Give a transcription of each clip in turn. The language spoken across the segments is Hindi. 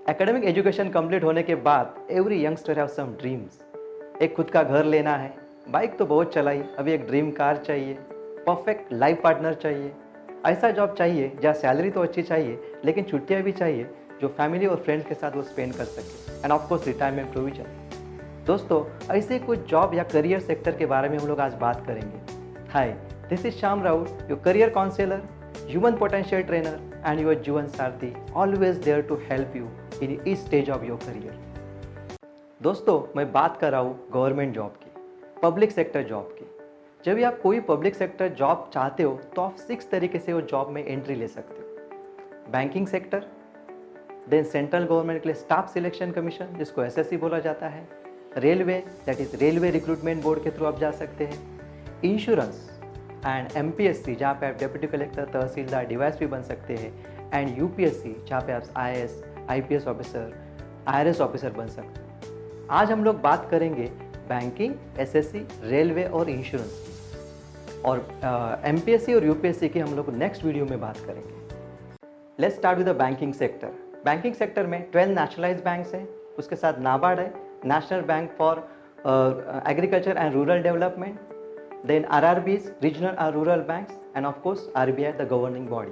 एकेडमिक एजुकेशन कंप्लीट होने के बाद every youngster have some dreams. एक खुद का घर लेना है, बाइक तो बहुत चलाई, अभी एक ड्रीम कार चाहिए, परफेक्ट लाइफ पार्टनर चाहिए, ऐसा जॉब चाहिए जहाँ सैलरी तो अच्छी चाहिए लेकिन छुट्टियाँ भी चाहिए जो फैमिली और फ्रेंड्स के साथ वो स्पेंड कर सके, end of course retirement provision. दोस्तों, ऐसे कुछ जॉब या करियर सेक्टर के बारे में हम लोग आज बात करेंगे। Hi, this is Shyam Raut, your career counsellor, human potential trainer and your जीवन सारथी, always there to help you in each stage of your career। दोस्तों, मैं बात कर रहा हूँ गवर्नमेंट जॉब की, पब्लिक सेक्टर जॉब की। जब भी आप कोई पब्लिक सेक्टर जॉब चाहते हो तो आप 6 तरीके से वो जॉब में एंट्री ले सकते हो। Banking sector, then central government के लिए स्टाफ सिलेक्शन कमीशन जिसको एसएससी बोला जाता है, railway that is railway recruitment board के थ्रू आप जा सकते हैं, इंश्योरेंस एंड एमपीएससी जहाँ पे आप डिप्टी कलेक्टर, तहसीलदार, डीवाईएसपी बन सकते हैं, एंड यूपीएससी जहाँ पे आप IAS, IPS officer, IRS officer बन सकते हैं। आज हम लोग बात करेंगे बैंकिंग, एसएससी, रेलवे और इंश्योरेंस की, और एमपीएससी और यूपीएससी की हम लोग नेक्स्ट वीडियो में बात करेंगे। Let's start with the banking sector. Banking sector में 12 नेशनलाइज्ड बैंक्स हैं, उसके साथ नाबार्ड है, national bank for agriculture and rural development, then RRBs, regional or rural banks, and of course RBI, the governing body।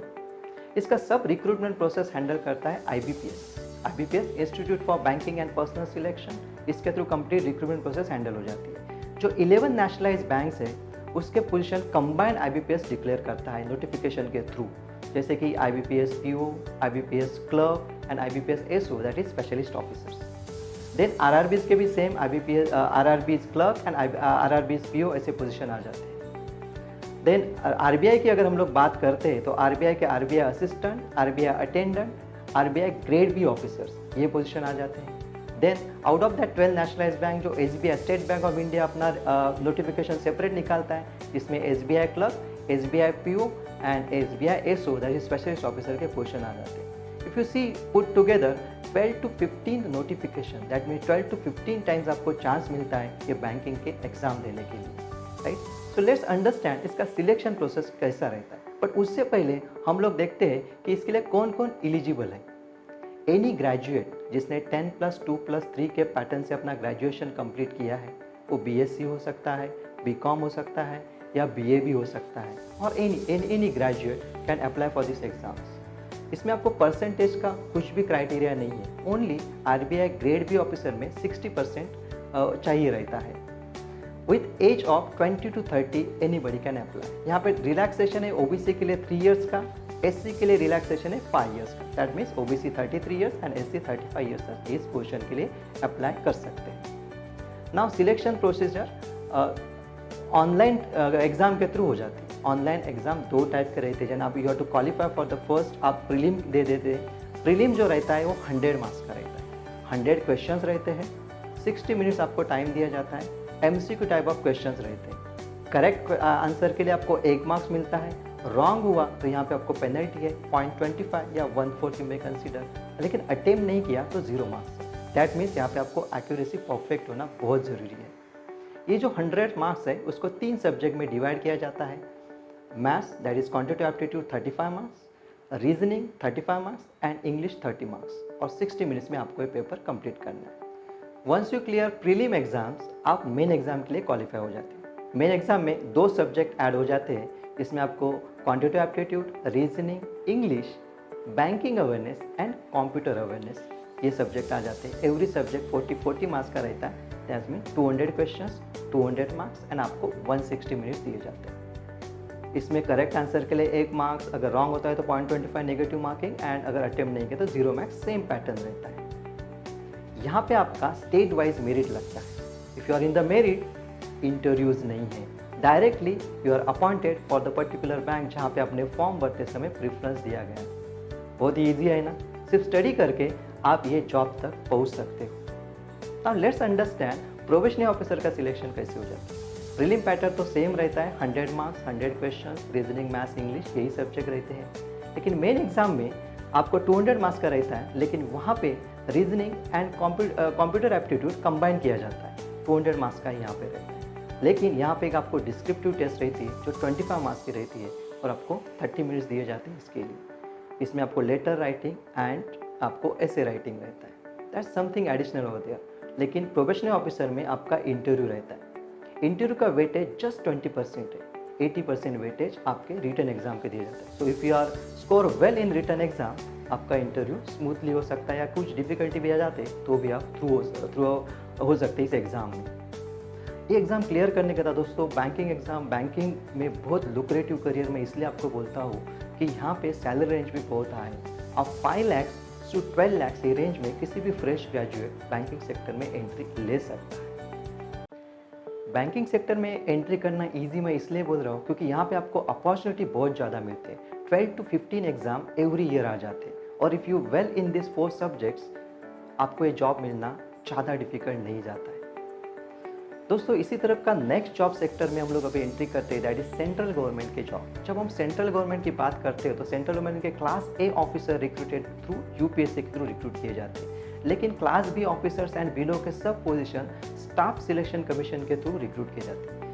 इसका सब रिक्रूटमेंट प्रोसेस हैंडल करता है IBPS institute for banking and personnel selection. इसके through complete recruitment process handle हो जाती है। जो 11 नेशनलाइज्ड बैंक्स है उसके पोजीशन कंबाइंड IBPS डिक्लेयर करता है नोटिफिकेशन के थ्रू, जैसे कि IBPS PO, IBPS clerk and IBPS SO that is specialist officers. Then RRBs के भी same RRBs clerk and RRBs PO ऐसे पोजीशन आ जाते हैं। देन RBI की अगर हम लोग बात करते हैं तो RBI के RBI assistant, RBI attendant, RBI grade B officers ये पोजीशन आ जाते हैं। Then out of that 12 nationalized bank जो SBI State Bank of India अपना नोटिफिकेशन सेपरेट निकालता है, इसमें SBI clerk, SBI PO and SBI SO that is specialist officer के पोजीशन आ जाते हैं। If you see put together 12 to 15 notification, that means 12 to 15 times आपको चांस मिलता है ये बैंकिंग के एग्जाम देने के लिए, राइट। सो लेट्स अंडरस्टैंड इसका सिलेक्शन प्रोसेस कैसा रहता है। बट उससे पहले हम लोग देखते हैं कि इसके लिए कौन कौन एलिजिबल है। एनी ग्रेजुएट जिसने 10+2+3 के पैटर्न से अपना ग्रेजुएशन कंप्लीट किया है, वो BSc हो सकता है, BCom हो सकता है या BA भी हो सकता है, और any graduate can apply for this exams. इसमें आपको परसेंटेज का कुछ भी क्राइटेरिया नहीं है, only RBI grade B officer में 60% चाहिए रहता है। With age of 20 to 30 anybody can apply. यहाँ पे रिलैक्सेशन है OBC के लिए 3 इयर्स का, SC के लिए रिलैक्सेशन है 5 इयर्स का। That means OBC 33 years and SC 35 years तक इस पोजीशन के लिए अप्लाई कर सकते हैं। Now selection procedure online exam के थ्रू हो जाती है। ऑनलाइन एग्जाम 2 टाइप के रहते हैं। जन आप you have to qualify for the first, आप प्रीलिम दे देते हैं। प्रीलिम जो रहता है वो 100 मार्क्स का रहता है, 100 क्वेश्चंस रहते हैं, 60 मिनट्स आपको टाइम दिया जाता है। MCQ टाइप ऑफ क्वेश्चंस रहते हैं। करेक्ट आंसर के लिए आपको 1 मार्क्स मिलता है, रॉन्ग हुआ तो यहाँ पे आपको पेनल्टी है 0.25 या 1/4 यू मे कंसिडर, लेकिन अटेम्प्ट नहीं किया तो 0 मार्क्स। दैट मीन्स यहाँ पे आपको एक्यूरेसी परफेक्ट होना बहुत ज़रूरी है। ये जो 100 मार्क्स है उसको 3 सब्जेक्ट में डिवाइड किया जाता है। Maths that is quantitative aptitude 35 marks, reasoning 35 marks and English 30 marks, और 60 मिनट्स में आपको ये पेपर कंप्लीट करना है। Once you clear prelim exams, आप मेन एग्जाम के लिए क्वालिफाई हो जाते हैं। मेन एग्जाम में 2 सब्जेक्ट ऐड हो जाते हैं, जिसमें आपको quantitative aptitude, reasoning, English, banking awareness and computer awareness ये सब्जेक्ट आ जाते हैं। एवरी सब्जेक्ट 40 मार्क्स का रहता है। That mean 200 questions, 200 marks and आपको 160 मिनट्स दिए जाते हैं। इसमें करेक्ट आंसर के लिए 1 मार्क्स, अगर रॉन्ग होता है तो 0.25 नेगेटिव मार्किंग, एंड अगर अटेम्प्ट नहीं किया तो 0 मार्क्स, सेम पैटर्न रहता है। यहाँ पे आपका स्टेट वाइज मेरिट लगता है। If you are in the merit, interviews नहीं है, directly you are appointed for the particular bank जहाँ पे अपने फॉर्म भरते समय प्रेफरेंस दिया गया है। बहुत ही ईजी है ना, सिर्फ स्टडी करके आप ये जॉब तक पहुँच सकते हो। Now let's understand probationary officer का सिलेक्शन कैसे हो जाता है। प्रीलिम पैटर्न तो सेम रहता है, 100 marks, 100 questions, reasoning, maths, English यही सब्जेक्ट रहते हैं। लेकिन मेन एग्जाम में आपको 200 मार्क्स का रहता है, लेकिन वहाँ पे reasoning and computer aptitude combine किया जाता है। 200 मार्क्स का यहाँ पे रहता है, लेकिन यहाँ पे एक आपको डिस्क्रिप्टिव टेस्ट रहती है जो 25 मार्क्स की रहती है, और आपको 30 मिनट्स दिए जाते हैं इसके लिए। इसमें आपको लेटर राइटिंग एंड आपको ऐसे राइटिंग रहता है, दैट्स समथिंग एडिशनल हो गया। लेकिन प्रोबेशनरी ऑफिसर में आपका इंटरव्यू रहता है। इंटरव्यू का वेटेज जस्ट 20% है, 80% वेटेज आपके रिटन एग्जाम के दिया जाता है। So if you are score well in written exam, आपका इंटरव्यू स्मूथली हो सकता है, या कुछ डिफिकल्टी भी आ जाते तो भी आप थ्रू हो सकते हैं इस एग्ज़ाम में। ये एग्ज़ाम क्लियर करने के बाद दोस्तों, बैंकिंग एग्ज़ाम, बैंकिंग में बहुत लुक्रेटिव करियर में इसलिए आपको बोलता हूँ कि यहाँ पे सैलरी रेंज भी बहुत हाई है। आप 5 लाख टू 12 लाख के रेंज में किसी भी फ्रेश ग्रेजुएट बैंकिंग सेक्टर में एंट्री ले सकता है। बैंकिंग सेक्टर में एंट्री करना इजी मैं इसलिए बोल रहा हूँ क्योंकि यहाँ पे आपको अपॉर्चुनिटी बहुत ज़्यादा मिलते हैं। 12 to 15 एग्ज़ाम एवरी ईयर आ जाते हैं, और if you well in this 4 subjects, आपको ये जॉब मिलना ज़्यादा डिफिकल्ट नहीं जाता है। दोस्तों, इसी तरफ का नेक्स्ट जॉब सेक्टर में हम लोग अभी एंट्री करते हैं, दैट इज सेंट्रल गवर्नमेंट के जॉब। जब हम सेंट्रल गवर्नमेंट की बात करते हैं तो सेंट्रल गवर्नमेंट के class A officer recruited through UPSC के थ्रू रिक्रूट किए जाते हैं, लेकिन class B officers and below के सब पोजीशन स्टाफ सिलेक्शन कमीशन के थ्रू रिक्रूट किए जाते हैं।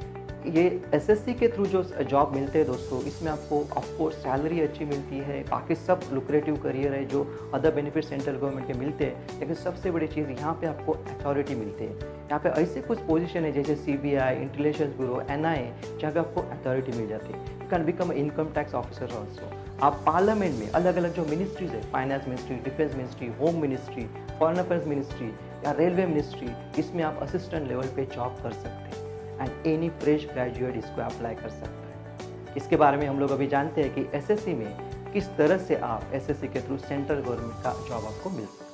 ये एसएससी के थ्रू जो जॉब मिलते हैं दोस्तों, इसमें आपको ऑफकोर्स सैलरी अच्छी मिलती है, बाकी सब लुक्रेटिव करियर है जो अदर बेनिफिट सेंट्रल गवर्नमेंट के मिलते हैं, लेकिन सबसे बड़ी चीज़ यहाँ पे आपको अथॉरिटी मिलती है। यहाँ पे ऐसे कुछ पोजीशन है जैसे सीबीआई, इंटेलिजेंस ब्यूरो, एनआईए, जहाँ पे आपको अथॉरिटी मिल जाती है। You can become income tax officer also. आप पार्लियामेंट में अलग अलग जो मिनिस्ट्रीज है, finance ministry, defence ministry, home ministry, foreign affairs ministry या रेलवे मिनिस्ट्री, इसमें आप असिस्टेंट लेवल पे जॉब कर सकते हैं, एंड एनी फ्रेश ग्रेजुएट इसको अप्लाई कर सकता है। इसके बारे में हम लोग अभी जानते हैं कि एसएससी में किस तरह से आप एसएससी के थ्रू सेंट्रल गवर्नमेंट का जॉब आपको मिल सकता है।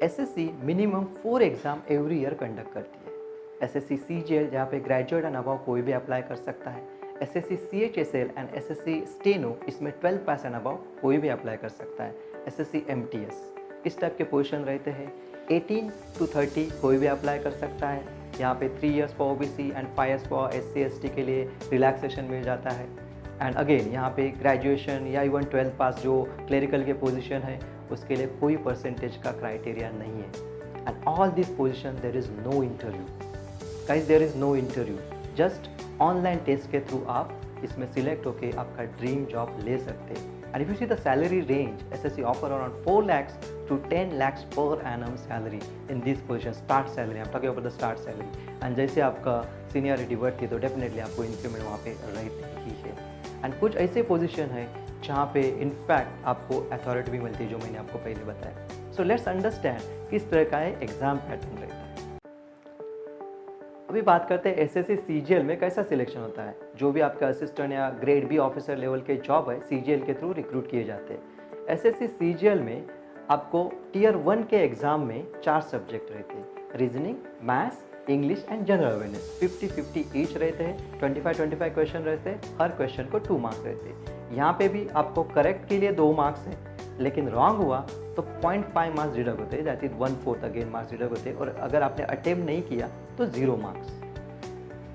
SSC minimum 4 exam every year conduct करती है। एसएससी सीजीएल, जहाँ पे ग्रेजुएट एंड अबव कोई भी अप्लाई कर सकता है। SSC CHSL and SSC steno, इसमें 12 पास एंड अबव कोई भी अप्लाई कर सकता है। एसएससी एमटीएस, इस टाइप के पोजीशन रहते हैं। 18 to 30 कोई भी अप्लाई कर सकता है। यहाँ पे 3 years for OBC and 5 years for SC ST के लिए रिलैक्सेशन मिल जाता है। एंड अगेन यहाँ पे ग्रेजुएशन या इवन 12 पास जो क्लेरिकल के पोजीशन है, उसके लिए कोई परसेंटेज का क्राइटेरिया नहीं है। And all this position there is no interview, guys, there is no interview, just online test के थ्रू आप इसमें सिलेक्ट होके आपका ड्रीम जॉब ले सकते हैं। And if you see the salary range, SSC offer around 4 lakhs to 10 lakhs per annum salary in this position, start salary, I'm talking about the start salary. And जैसे आपका सीनियरिटी बढ़ती है तो डेफिनेटली आपको इंक्रीमेंट वहाँ पे रहती ही है। एंड कुछ ऐसे पोजीशन है जहाँ पे इनफैक्ट आपको अथॉरिटी भी मिलती है, जो मैंने आपको पहले बताया। सो लेट्स अंडरस्टैंड किस तरह का एग्जाम पैटर्न रहता है। अभी बात करते हैं एसएससी सीजीएल में कैसा सिलेक्शन होता है। जो भी आपका असिस्टेंट या ग्रेड बी ऑफिसर लेवल के जॉब है, सीजीएल के थ्रू रिक्रूट किए जाते हैं। एसएससी सीजीएल में आपको टियर 1 के एग्जाम में 4 सब्जेक्ट रहते हैं, reasoning, maths, English and general awareness. 50-50 each रहते हैं, 25-25 क्वेश्चन रहते हैं, हर क्वेश्चन को 2 मार्क्स रहते हैं। यहाँ पे भी आपको करेक्ट के लिए 2 मार्क्स हैं, लेकिन रॉन्ग हुआ तो 0.5 मार्क्स डिडक्ट होते हैं, that is 1/4 again marks deduct होते हैं, और अगर आपने अटेम्प्ट नहीं किया तो 0 marks.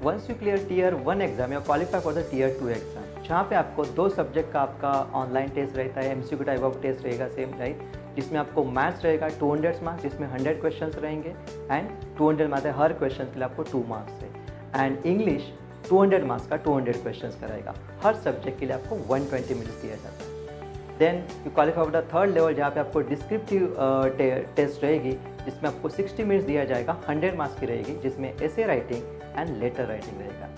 Once you clear tier 1 exam या qualify for the tier 2 exam, जहाँ पे आपको 2 सब्जेक्ट का आपका ऑनलाइन टेस्ट रहता है, एमसीक्यू टाइप ऑफ टेस्ट रहेगा सेम, राइट, जिसमें आपको मैथ्स रहेगा 200 मार्क्स, जिसमें 100 क्वेश्चन रहेंगे, एंड 200 मार्क्स हर क्वेश्चन के लिए आपको 2 मार्क्स है। एंड इंग्लिश 200 मार्क्स का 200 क्वेश्चन का रहेगा, हर सब्जेक्ट के लिए आपको 120 मिनट्स दिया जाता है। Then you qualify for the third level, जहाँ पे आपको डिस्क्रिप्टिव टेस्ट रहेगी, जिसमें आपको 60 मिनट्स दिया जाएगा, 100 मार्क्स की रहेगी, जिसमें essay writing and letter writing रहेगा।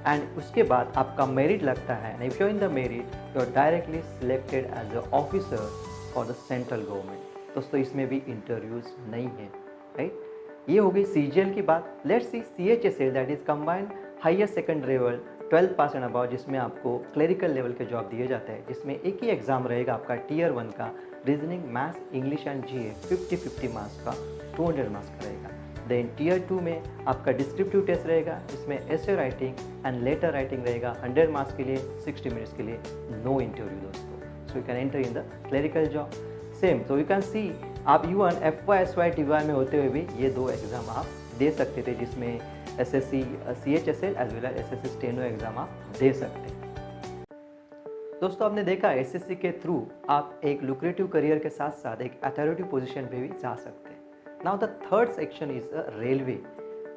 एंड उसके बाद आपका मेरिट लगता है, and if you in the merit you are directly selected as a officer for the central government. दोस्तों, इसमें भी इंटरव्यूज नहीं है, राइट। ये हो गई सीजीएल की बात। Let's see CHSL, that is combined higher secondary level 12 pass and above, जिसमें आपको क्लेरिकल लेवल के जॉब दिए जाते हैं, जिसमें एक ही एग्जाम रहेगा आपका टियर 1 का, reasoning, maths, English and GA, 50-50 marks का, 200 मार्क्स का रहेगा। देन टियर 2 में आपका डिस्क्रिप्टिव टेस्ट रहेगा, जिसमें essay writing and letter writing रहेगा, 100 मार्क्स के लिए, 60 मिनट्स के लिए, नो इंटरव्यू दोस्तों। So you can enter in the clerical job same. तो यू कैन सी आप U1 FY SY TY में होते हुए भी ये 2 एग्जाम आप दे सकते थे, जिसमें SSC CHSL as well as SSC steno exam आप दे सकते हैं। दोस्तों, आपने देखा एसएससी के थ्रू आप एक लुक्रेटिव करियर के साथ साथ एक अथॉरिटी पोजीशन पे भी जा सकते हैं। Now the third section is railway.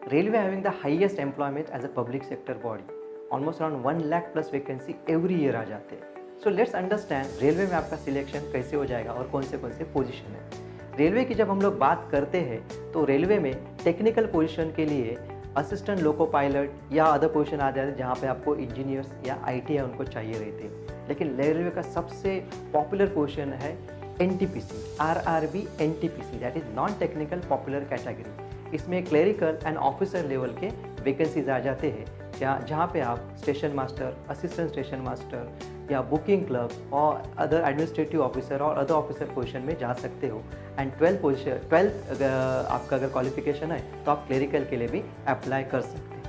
Railway having the highest employment as a public sector body, almost around 1 lakh plus vacancy every year आ जाते हैं। सो लेट्स अंडरस्टैंड रेलवे में आपका सिलेक्शन कैसे हो जाएगा और कौन से पोजीशन है। रेलवे की जब हम लोग बात करते हैं तो रेलवे में टेक्निकल पोजीशन के लिए असिस्टेंट लोको पायलट या अदर पोजीशन आ जाते हैं जहाँ पे आपको इंजीनियर्स या आईटी है उनको चाहिए रहते हैं। लेकिन रेलवे का सबसे पॉपुलर पोजीशन है NTPC, RRB NTPC, that is non technical popular category. इसमें क्लरिकल एंड ऑफिसर लेवल के वैकेंसीज आ जाते हैं जहाँ पे आप station master, assistant station master या बुकिंग क्लर्क और अदर एडमिनिस्ट्रेटिव ऑफिसर और अदर ऑफिसर पोजीशन में जा सकते हो। एंड 12th आपका अगर क्वालिफिकेशन है तो आप क्लरिकल के लिए भी अप्लाई कर सकते हैं।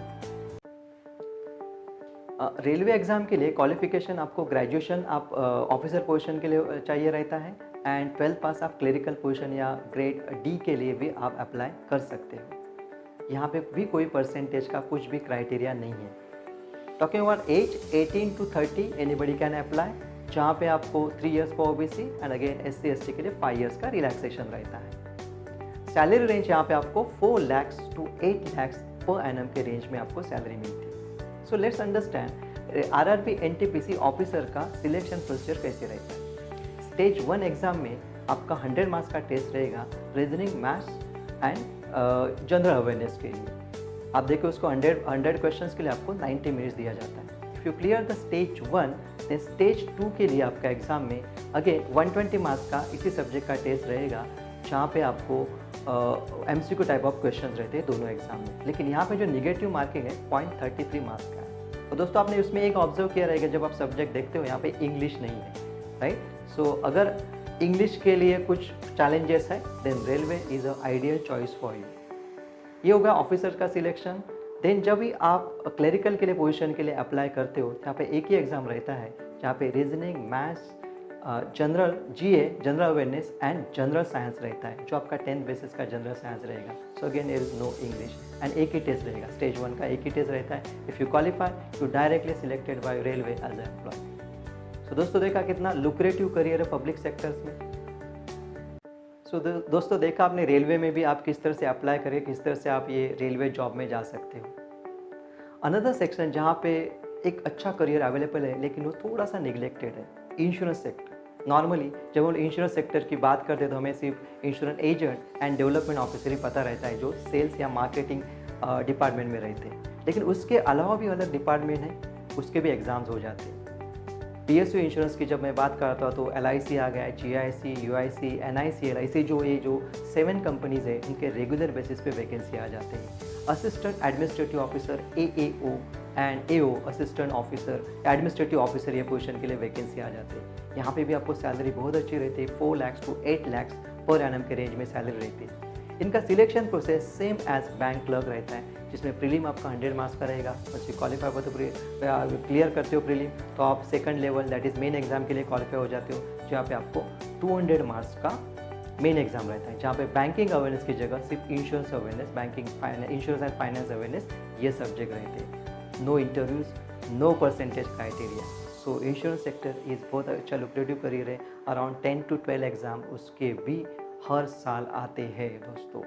रेलवे एग्ज़ाम के लिए क्वालिफिकेशन आपको ग्रेजुएशन आप ऑफिसर पोजीशन के लिए चाहिए रहता है एंड 12th पास आप क्लरिकल पोजीशन या ग्रेड डी के लिए भी आप अप्लाई कर सकते हो। यहाँ पे भी कोई परसेंटेज का कुछ भी क्राइटेरिया नहीं है। Talking about age 18 to 30 anybody can apply, जहाँ पे आपको 3 years for OBC and again SC/ST के लिए 5 years का रिलैक्सेशन रहता है। सैलरी रेंज यहाँ पे आपको 4 lakhs to 8 lakhs per annum के रेंज में आपको सैलरी मिलती है। So let's understand RRB NTPC officer का सिलेक्शन प्रोसीजर कैसे रहता है। स्टेज 1 एग्जाम में आपका 100 मार्क्स का टेस्ट रहेगा reasoning, maths and general awareness के लिए। आप देखिए उसको 100 क्वेश्चंस के लिए आपको 90 मिनट्स दिया जाता है। If you clear the stage 1 then stage 2 के लिए आपका एग्जाम में अगेन 120 मार्क्स का इसी सब्जेक्ट का टेस्ट रहेगा, जहाँ पे आपको MCQ टाइप ऑफ क्वेश्चन रहते हैं दोनों एग्जाम में। लेकिन यहाँ पे जो निगेटिव मार्किंग है 0.33 मार्क्स का है। तो दोस्तों आपने उसमें एक ऑब्जर्व किया रहेगा, जब आप सब्जेक्ट देखते हो यहाँ पे इंग्लिश नहीं है, राइट। सो अगर इंग्लिश के लिए कुछ चैलेंजेस है then railway is a ideal choice for you. ये होगा ऑफिसर का सिलेक्शन। देन जब भी आप क्लरिकल के लिए पोजीशन के लिए अप्लाई करते हो, यहाँ पे एक ही एग्ज़ाम रहता है जहाँ पे reasoning, maths, general GA, general awareness and general science रहता है, जो आपका 10th बेसिस का जनरल साइंस रहेगा। So again there is no English and एक ही टेस्ट रहेगा, स्टेज 1 का एक ही टेस्ट रहता है। If you qualify you directly selected by railway as a employ. So दोस्तों देखा कितना लुक्रेटिव करियर है पब्लिक सेक्टर्स में। सो दोस्तों देखा आपने रेलवे में भी आप किस तरह से अप्लाई करें, किस तरह से आप ये रेलवे जॉब में जा सकते हो। अनदर सेक्शन जहाँ पे एक अच्छा करियर अवेलेबल है लेकिन वो थोड़ा सा निगलेक्टेड है, इंश्योरेंस सेक्टर। नॉर्मली जब हम इंश्योरेंस सेक्टर की बात करते हैं तो हमें सिर्फ insurance agent and development officer ही पता रहता है, जो सेल्स या मार्केटिंग डिपार्टमेंट में रहते हैं। लेकिन उसके अलावा भी अलग डिपार्टमेंट है, उसके भी एग्ज़ाम्स हो जाते हैं। PSU इंश्योरेंस की जब मैं बात करता हूँ तो LIC आ गया है, GIC, UIC, NIC, LIC, जो 7 कंपनीज़ है, इनके रेगुलर बेसिस पे वैकेंसी आ जाते हैं। Assistant administrative officer AAO and AO assistant officer, administrative officer, ये पोजीशन के लिए वैकेंसी आ जाते हैं। यहाँ पे भी आपको सैलरी बहुत अच्छी रहती है, 4 lakhs to 8 lakhs per annum के रेंज में सैलरी रहती है। इनका selection process same as bank clerk रहता है, जिसमें प्रीलिम आपका 100 मार्क्स का रहेगा। बस क्वालिफाई हो तो क्लियर करते हो प्रीलिम तो आप second level that is main exam के लिए क्वालिफाई हो जाते हो, जहाँ पे आपको 200 मार्क्स का मेन एग्जाम रहता है, जहाँ पे बैंकिंग अवेयरनेस की जगह सिर्फ insurance awareness, banking insurance and finance awareness, ये सब्जेक्ट रहते हैं। No interviews, no percentage criteria. So insurance sector is बहुत अच्छा लुक्रेटिव करियर है। अराउंड 10 to 12 एग्जाम उसके भी हर साल आते हैं दोस्तों।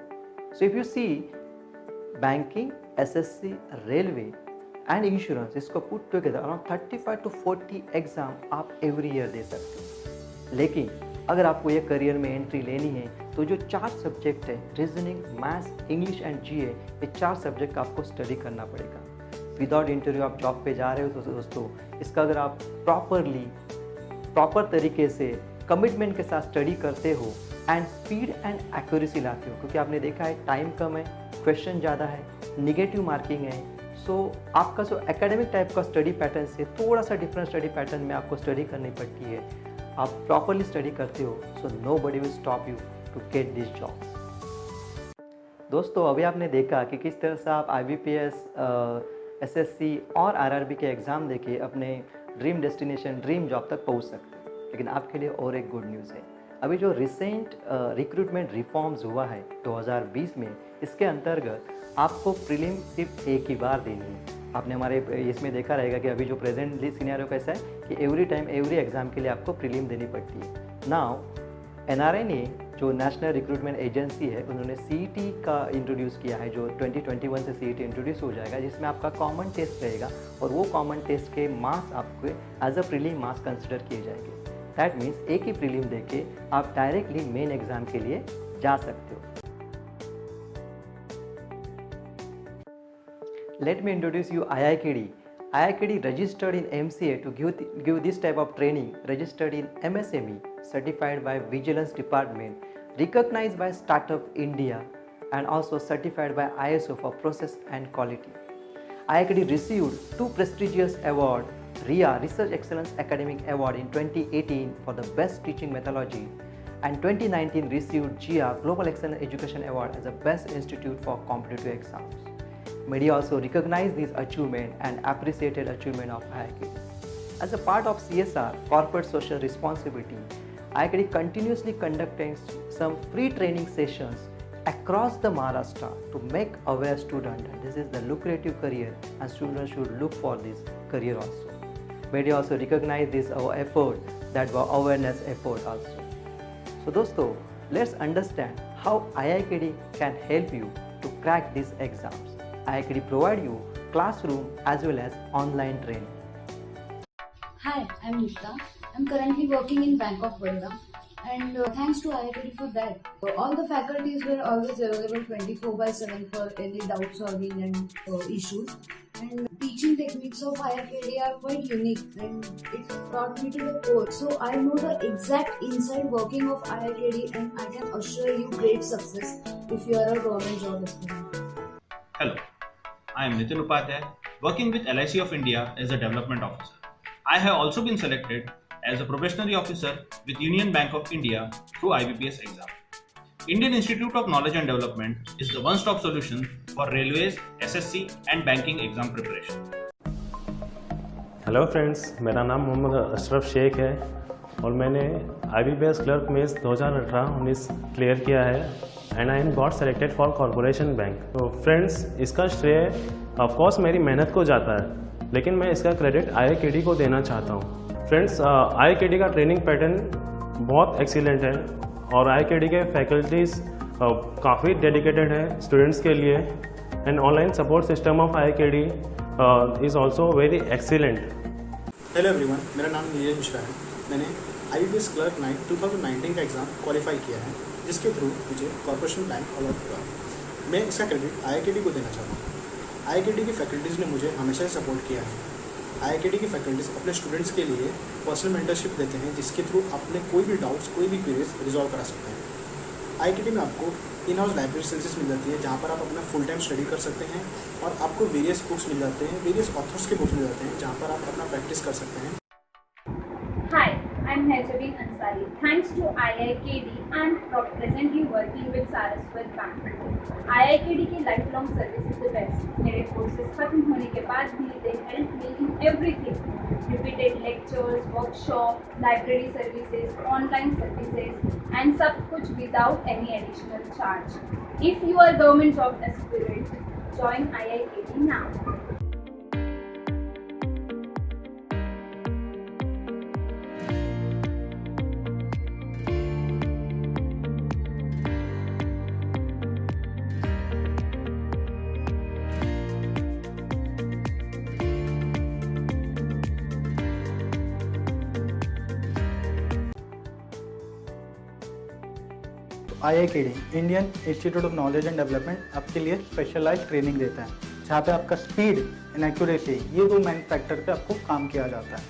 So if you see banking, SSC, railway and insurance, इसको put together around 35 to 40 exam आप एवरी ईयर दे सकते हो। लेकिन अगर आपको ये करियर में एंट्री लेनी है तो जो 4 सब्जेक्ट है, reasoning, maths, English and GA, ये 4 सब्जेक्ट का आपको स्टडी करना पड़ेगा। विदाउट इंटरव्यू आप जॉब पे जा रहे हो तो दोस्तों इसका अगर आप प्रॉपर तरीके से कमिटमेंट के साथ स्टडी करते हो एंड स्पीड एंड एक्यूरेसी लाते हो, क्योंकि आपने देखा है टाइम कम है, क्वेश्चन ज़्यादा है, निगेटिव मार्किंग है। सो आपका जो एकेडमिक टाइप का स्टडी पैटर्न से थोड़ा सा डिफरेंट स्टडी पैटर्न में आपको स्टडी करनी पड़ती है। आप प्रॉपरली स्टडी करते हो so nobody will stop you to get this job. दोस्तों अभी आपने देखा कि किस तरह से आप IBPS, SSC और RRB के एग्ज़ाम देके अपने ड्रीम डेस्टिनेशन, ड्रीम जॉब तक पहुंच सकते हैं। लेकिन आपके लिए और एक गुड न्यूज़ है, अभी जो रिसेंट रिक्रूटमेंट रिफॉर्म्स हुआ है 2020 में, इसके अंतर्गत आपको प्रीलिम सिर्फ एक ही बार देनी है। आपने हमारे इसमें देखा रहेगा कि अभी जो प्रेजेंटली सिनेरियो कैसा है कि एवरी टाइम एवरी एग्ज़ाम के लिए आपको प्रीलिम देनी पड़ती है। नाउ NRA ने जो नेशनल रिक्रूटमेंट एजेंसी है उन्होंने CET का इंट्रोड्यूस किया है, जो 2021 से CET इंट्रोड्यूस हो जाएगा, जिसमें आपका कॉमन टेस्ट रहेगा और वो कॉमन टेस्ट के मार्क्स आपके as a prelim marks consider किए जाएंगे। दैट मीन्स एक ही प्रीलिम देके आप डायरेक्टली मेन एग्जाम के लिए जा सकते हो। Let me introduce you IIKD. IIKD registered in MCA to give this type of training, registered in MSME, certified by Vigilance Department, recognized by Startup India, and also certified by ISO for process and quality. IIKD received 2 prestigious awards, RIA Research Excellence Academic Award in 2018 for the best teaching methodology, and 2019 received GIA Global Excellence Education Award as the best institute for competitive exams. Media also recognized this achievement and appreciated achievement of IIKD. As a part of CSR, corporate social responsibility, IIKD continuously conducting some free training sessions across the Maharashtra to make aware students, and this is the lucrative career and students should look for this career also. Media also recognize this our effort, that were awareness effort also. So दोस्तों, let's understand how IIKD can help you to crack these exams. IIKD provide you classroom as well as online training. Hi, I'm Nita. I'm currently working in Bank of Baroda, and thanks to IIKD for that. All the faculties were always available 24/7 for any doubt solving and issues. And teaching techniques of IIKD are quite unique, and it brought me to the core. So I know the exact inside working of IIKD, and I can assure you great success if you are a government job aspirant. Hello, I am Nitin Upadhyay, working with LIC of India as a development officer. I have also been selected as a probationary officer with Union Bank of India through IBPS exam. Indian Institute of Knowledge and Development is the one-stop solution for railways, SSC and banking exam preparation. Hello friends, मेरा नाम मोहम्मद अशरफ शेख है और मैंने IBPS क्लर्क मेंस 2018-19 क्लियर किया है and I am got selected for corporation bank. तो फ्रेंड्स, इसका श्रेय ऑफकोर्स मेरी मेहनत को जाता है, लेकिन मैं इसका क्रेडिट IIKD को देना चाहता हूँ। फ्रेंड्स, IIKD का ट्रेनिंग पैटर्न बहुत एक्सीलेंट है और IIKD के फैकल्टीज़ काफ़ी डेडिकेटेड है स्टूडेंट्स के लिए and online support system of IIKD is also very excellent. Hello everyone, मेरा नाम नीरज मिश्रा है। मैंने IBPS क्लर्क 2019 का एग्ज़ाम क्वालिफाई किया है, जिसके थ्रू मुझे कॉर्पोरेशन बैंक अलॉट हुआ। मैं इसका क्रेडिट IIKD को देना चाहता हूँ। IIKD की फैकल्टीज़ ने मुझे हमेशा सपोर्ट किया है। IIKD की फैकल्टीज़ अपने स्टूडेंट्स के लिए पर्सनल मेंटरशिप देते हैं, जिसके थ्रू अपने कोई भी डाउट्स, कोई भी क्वेरीज रिजॉल्व करा सकते हैं। IIKD में आपको इन हाउस लाइब्रेरी सर्विसेज मिल जाती है, जहाँ पर आप अपना फुल टाइम स्टडी कर सकते हैं और आपको वेरियस बुक्स मिल जाते हैं, वेरियस ऑथर्स के बुक्स मिल जाते हैं, जहाँ पर आप अपना प्रैक्टिस कर सकते हैं। Hi, I'm Hajabin Ansari. Thanks to IIKD, I'm presently working with Saraswat Bank. IIKD की lifelong service is the best. मेरे courses खत्म होने के बाद भी they help me in everything. Repeated lectures, workshop, library services, online services, and सब कुछ without any additional charge. If you are government job aspirant, join IIKD now. IIKD Indian institute of knowledge and development आपके लिए स्पेशलाइज ट्रेनिंग देता है, जहाँ पे आपका स्पीड एंड एक्यूरेसी, ये 2 मेन फैक्टर पे आपको काम किया जाता है।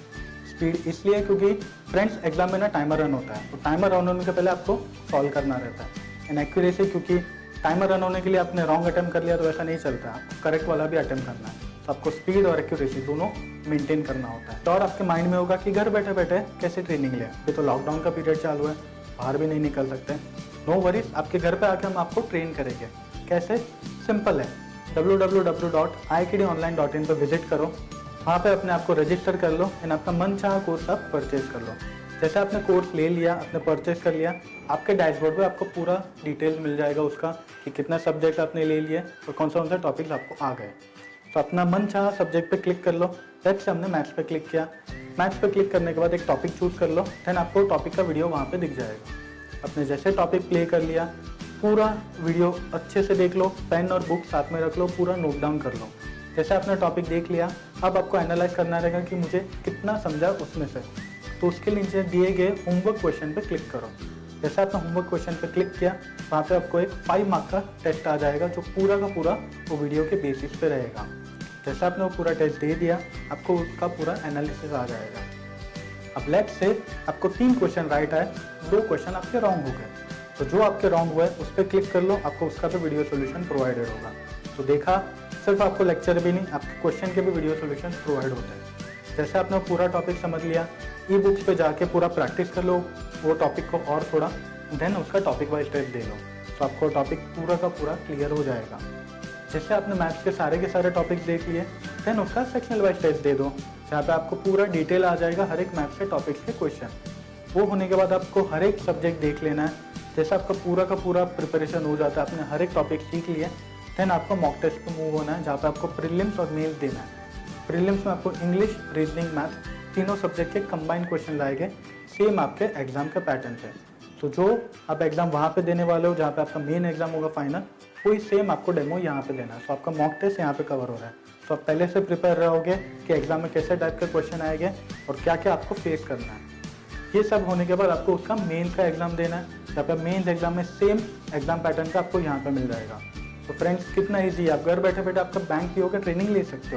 स्पीड इसलिए क्योंकि फ्रेंड्स एग्जाम में ना टाइमर रन होता है, तो टाइमर रन होने के पहले आपको सॉल्व करना रहता है। एंड एक्यूरेसी क्योंकि टाइमर रन होने के लिए आपने रॉन्ग अटेम्प्ट कर लिया तो ऐसा नहीं चलता, आपको करेक्ट वाला भी अटेम्प्ट करना है। तो आपको स्पीड और एक्यूरेसी दोनों मेंटेन करना होता है। तो और आपके माइंड में होगा कि घर बैठे बैठे कैसे ट्रेनिंग ले, ये तो लॉकडाउन का पीरियड चालू है, बाहर भी नहीं निकल सकते। नो वरीज, आपके घर पे आके हम आपको ट्रेन करेंगे। कैसे? सिंपल है, www.iikdonline.in पे विजिट करो, वहाँ पे अपने आप को रजिस्टर कर लो एंड आपका मन चाहा कोर्स आप परचेज कर लो। जैसे आपने कोर्स ले लिया, आपने परचेज कर लिया, आपके डैशबोर्ड पे आपको पूरा डिटेल्स मिल जाएगा उसका कि कितना सब्जेक्ट आपने ले लिए और कौन सा टॉपिक्स आपको आ गए। तो अपना मन चाहा सब्जेक्ट पे क्लिक कर लो। जैसे से हमने मैथ्स पे क्लिक किया, मैथ्स पे क्लिक करने के बाद एक टॉपिक चूज कर लो, देन आपको टॉपिक का वीडियो वहाँ पे दिख जाएगा। अपने जैसे टॉपिक प्ले कर लिया, पूरा वीडियो अच्छे से देख लो, पेन और बुक साथ में रख लो, पूरा नोट डाउन कर लो। जैसे आपने टॉपिक देख लिया, अब आपको एनालाइज करना रहेगा कि मुझे कितना समझा उसमें से। तो उसके नीचे दिए गए होमवर्क क्वेश्चन पे क्लिक करो। जैसे आपने होमवर्क क्वेश्चन पे क्लिक किया, वहाँ पे आपको एक 5 मार्क का टेस्ट आ जाएगा जो पूरा का पूरा वो वीडियो के बेसिस पे रहेगा। जैसे आपने वो पूरा टेस्ट दे दिया, आपको उसका पूरा एनालिसिस आ जाएगा। अब लेट्स से आपको 3 क्वेश्चन राइट आए, 2 क्वेश्चन आपके रॉन्ग हो गए, तो जो आपके रॉन्ग हुए उस पर क्लिक कर लो, आपको उसका भी वीडियो सोल्यूशन प्रोवाइडेड होगा। तो देखा, सिर्फ आपको लेक्चर भी नहीं, आपके क्वेश्चन के भी वीडियो सोल्यूशन प्रोवाइड होते हैं। जैसे आपने पूरा टॉपिक समझ लिया, ई बुक्स पे जाके पूरा प्रैक्टिस कर लो वो टॉपिक को और थोड़ा, देन उसका टॉपिक वाइज टेस्ट दे लो, तो आपको टॉपिक पूरा का पूरा क्लियर हो जाएगा। जैसे आपने मैथ्स के सारे टॉपिक्स देख लिए, देन उसका सेक्शनल वाइज टेस्ट दे दो, जहाँ पे आपको पूरा डिटेल आ जाएगा हर एक मैथ्स के टॉपिक्स के क्वेश्चन। वो होने के बाद आपको हर एक सब्जेक्ट देख लेना है। जैसे आपका पूरा का पूरा प्रिपरेशन हो जाता है, आपने हर एक टॉपिक सीख लिया, देन आपको मॉक टेस्ट पे मूव होना है, जहाँ पे आपको प्रीलिम्स और मेंस देना है। प्रीलिम्स में आपको इंग्लिश, रीजनिंग, मैथ तीनों सब्जेक्ट के कंबाइंड क्वेश्चन लाएंगे सेम आपके एग्जाम के पैटर्न पे। तो जो आप एग्जाम वहाँ पे देने वाले हो, जहाँ पे आपका मेन एग्जाम होगा फाइनल, वही सेम आपको डेमो यहाँ पे देना है। तो आपका मॉक टेस्ट यहाँ पे कवर हो रहा है, तो आप पहले से प्रिपेयर रहोगे कि एग्जाम में कैसे टाइप के क्वेश्चन आएंगे और क्या क्या आपको फेस करना है। ये सब होने के बाद आपको उसका मेंस का एग्जाम देना है, जहाँ पे मेंस एग्जाम में सेम एग्जाम पैटर्न का आपको यहाँ पे मिल जाएगा। तो फ्रेंड्स, कितना ईजी है, आप घर बैठे बैठे आपका बैंक पीओ का ट्रेनिंग ले सकते हो।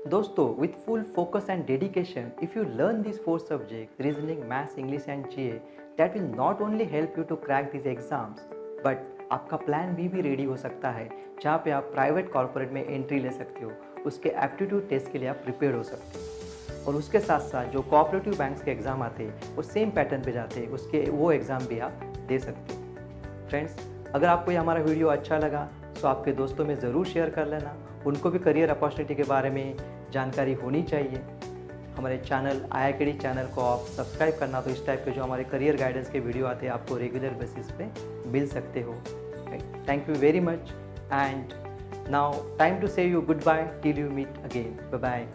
दोस्तों, with full focus and dedication, if you learn these 4 subjects, reasoning, maths, English and GA, that will not only help you to crack these exams, but आपका प्लान भी रेडी हो सकता है, जहाँ पे आप प्राइवेट कॉर्पोरेट में एंट्री ले सकते हो, उसके एप्टीट्यूड टेस्ट के लिए आप प्रिपेयर हो सकते हो। और उसके साथ साथ जो कोऑपरेटिव बैंक्स के एग्ज़ाम आते हैं वो सेम पैटर्न पे जाते हैं, उसके वो एग्ज़ाम भी आप दे सकते हो। फ्रेंड्स, अगर आपको ये हमारा वीडियो अच्छा लगा तो आपके दोस्तों में ज़रूर शेयर कर लेना, उनको भी करियर अपॉर्चुनिटी के बारे में जानकारी होनी चाहिए। हमारे चैनल IIKD चैनल को आप सब्सक्राइब करना, तो इस टाइप के जो हमारे करियर गाइडेंस के वीडियो आते हैं आपको रेगुलर बेसिस पे मिल सकते हो। Thank you very much, and now time to say you goodbye till you meet again. Bye bye.